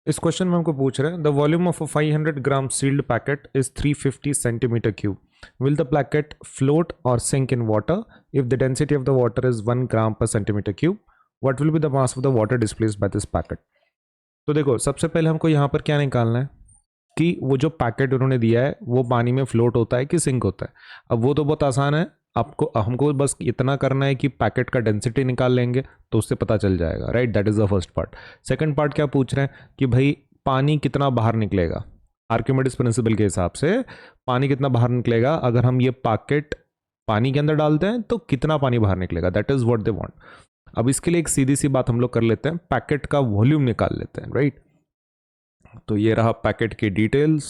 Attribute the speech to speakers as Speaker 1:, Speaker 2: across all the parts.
Speaker 1: इस क्वेश्चन में हमको पूछ रहे हैं the volume of a 500 gram sealed packet is 350 centimetre cube. Will the packet float और sink in water if the density of the water is 1 gram per centimetre cube. What will be the mass of the water displaced by this packet. तो देखो, सबसे पहले हमको यहाँ पर क्या निकालना है कि वो जो पैकेट उन्होंने दिया है वो पानी में फ्लोट होता है कि सिंक होता है. अब वो तो बहुत आसान है, आपको हमको बस इतना करना है कि पैकेट का डेंसिटी निकाल लेंगे तो उससे पता चल जाएगा, right. That is the first part. Second part क्या पूछ रहे हैं कि भाई पानी कितना बाहर निकलेगा. आर्किमिडीज प्रिंसिपल के हिसाब से पानी कितना बाहर निकलेगा अगर हम ये पैकेट पानी के अंदर डालते हैं तो कितना पानी बाहर निकलेगा. That is what they want. अब इसके लिए एक सीधी सी बात हम लोग कर लेते हैं, पैकेट का वॉल्यूम निकाल लेते हैं, राइट. तो ये रहा पैकेट की डिटेल्स.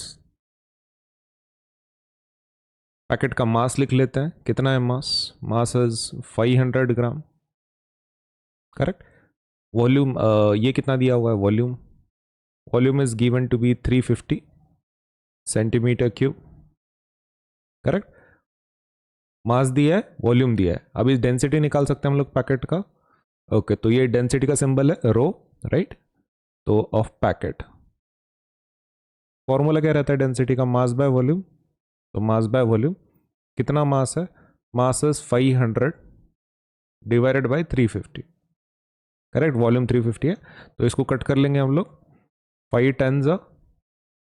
Speaker 1: पैकेट का मास लिख लेते हैं, कितना है mass. Mass is 500 gram, correct. Volume ये कितना दिया हुआ है volume. Volume is given to be 350 centimetre cube, correct. Mass दिया है, वॉल्यूम दिया है. अब इस डेंसिटी निकाल सकते हैं हम लोग पैकेट का. ओके, तो ये डेंसिटी का सिंबल है रो, राइट. तो ऑफ पैकेट फॉर्मूला क्या रहता है डेंसिटी का, मास बाय वॉल्यूम. तो मास बाय वॉल्यूम कितना मास है, मास is 500 divided by 350, correct. Volume 350 है तो इसको कट कर लेंगे हम लोग. 5 10 जा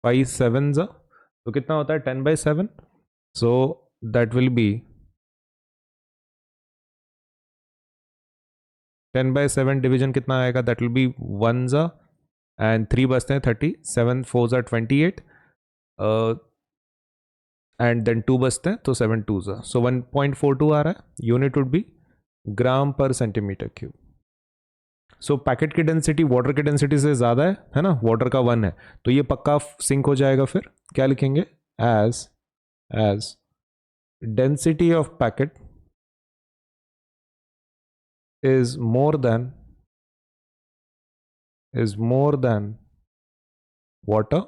Speaker 1: 5 7 जा तो कितना होता है 10/7. So that will be 10/7 division कितना आएगा, दैट विल बी 1 जा एंड 3 बचते हैं 30, 7 4 जा 28 एंड देन 2 बचते हैं तो 7 2 जा. सो 1.42 आ रहा है. Unit would be gram per centimetre cube. So packet की डेंसिटी वाटर की डेंसिटी से ज़्यादा है ना, वाटर का 1 है तो ये पक्का सिंक हो जाएगा. फिर क्या लिखेंगे, as density of packet is more than water,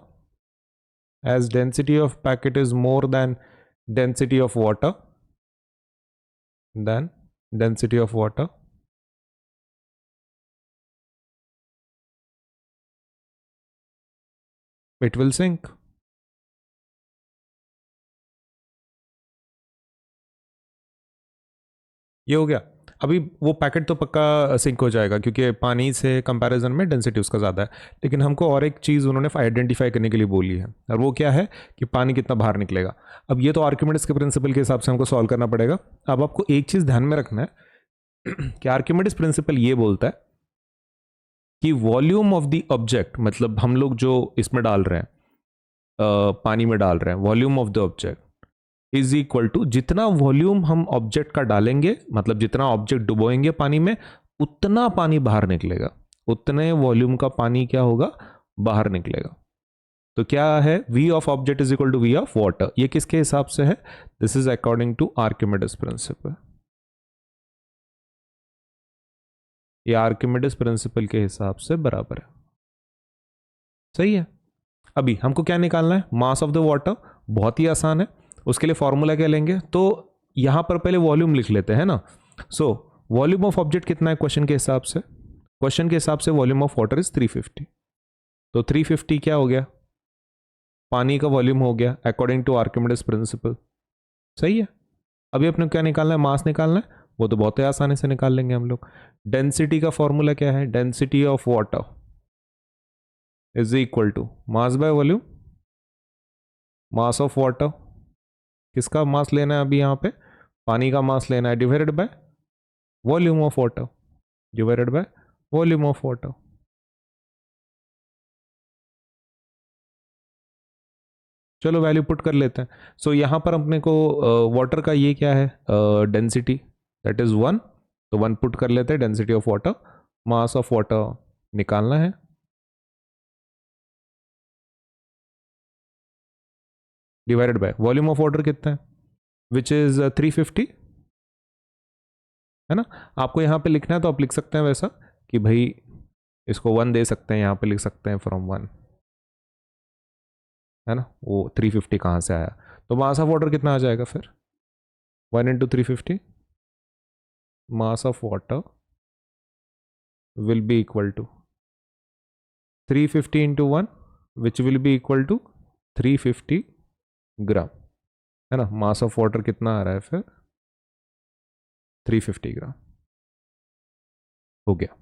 Speaker 1: as density of packet is more than density of water, than density of water, it will sink. ये हो गया. अभी वो पैकेट तो पक्का सिंक हो जाएगा क्योंकि पानी से कंपैरिजन में डेंसिटी उसका ज़्यादा है. लेकिन हमको और एक चीज़ उन्होंने आइडेंटिफाई करने के लिए बोली है और वो क्या है कि पानी कितना बाहर निकलेगा. अब ये तो आर्किमिडीज के प्रिंसिपल के हिसाब से हमको सॉल्व करना पड़ेगा. अब आपको एक चीज़ ध्यान में रखना है कि आर्किमिडीज प्रिंसिपल ये बोलता है कि वॉल्यूम ऑफ द ऑब्जेक्ट, मतलब हम लोग जो इसमें डाल रहे हैं पानी में डाल रहे हैं, volume of the object is equal to जितना वॉल्यूम हम ऑब्जेक्ट का डालेंगे, मतलब जितना ऑब्जेक्ट डुबोएंगे पानी में उतना पानी बाहर निकलेगा, उतने वॉल्यूम का पानी क्या होगा बाहर निकलेगा. तो क्या है, v of object is equal to v of water. ये किसके हिसाब से है, this is according to Archimedes principle. ये आर्किमिडीज प्रिंसिपल के हिसाब से बराबर है, सही है. अभी हमको क्या निकालना है, मास ऑफ द वाटर. बहुत ही आसान है. उसके लिए फॉर्मूला क्या लेंगे, तो यहां पर पहले वॉल्यूम लिख लेते हैं ना. सो वॉल्यूम ऑफ ऑब्जेक्ट कितना है क्वेश्चन के हिसाब से, क्वेश्चन के हिसाब से वॉल्यूम ऑफ वाटर इज 350. तो 350 क्या हो गया, पानी का वॉल्यूम हो गया अकॉर्डिंग टू आर्किमिडीज प्रिंसिपल, सही है. अभी अपने क्या निकालना है, मास निकालना है. वो तो बहुत ही आसानी से निकाल लेंगे हम लोग. डेंसिटी का फॉर्मूला क्या है, density of water is equal to mass by volume. Mass of water किसका मास लेना है अभी, यहाँ पे पानी का मास लेना है, divided by volume of water, divided by volume of water. चलो वैल्यू पुट कर लेते हैं. सो यहाँ पर अपने को वाटर का ये क्या है, डेंसिटी, दैट इज 1. तो 1 पुट कर लेते हैं, density of water. Mass of water निकालना है, divided by volume of water कितना है, विच इज 350, है ना. आपको यहाँ पे लिखना है तो आप लिख सकते हैं वैसा कि भाई इसको 1 दे सकते हैं, यहाँ पे लिख सकते हैं फ्रॉम 1, है ना. वो 350 कहाँ से आया, तो मास ऑफ वाटर कितना आ जाएगा फिर, 1 into 350. Mass of water will be equal to 350 into 1 which will be equal to 350 gram, है ना। मास ऑफ वाटर कितना आ रहा है फिर? 350 ग्राम। हो गया।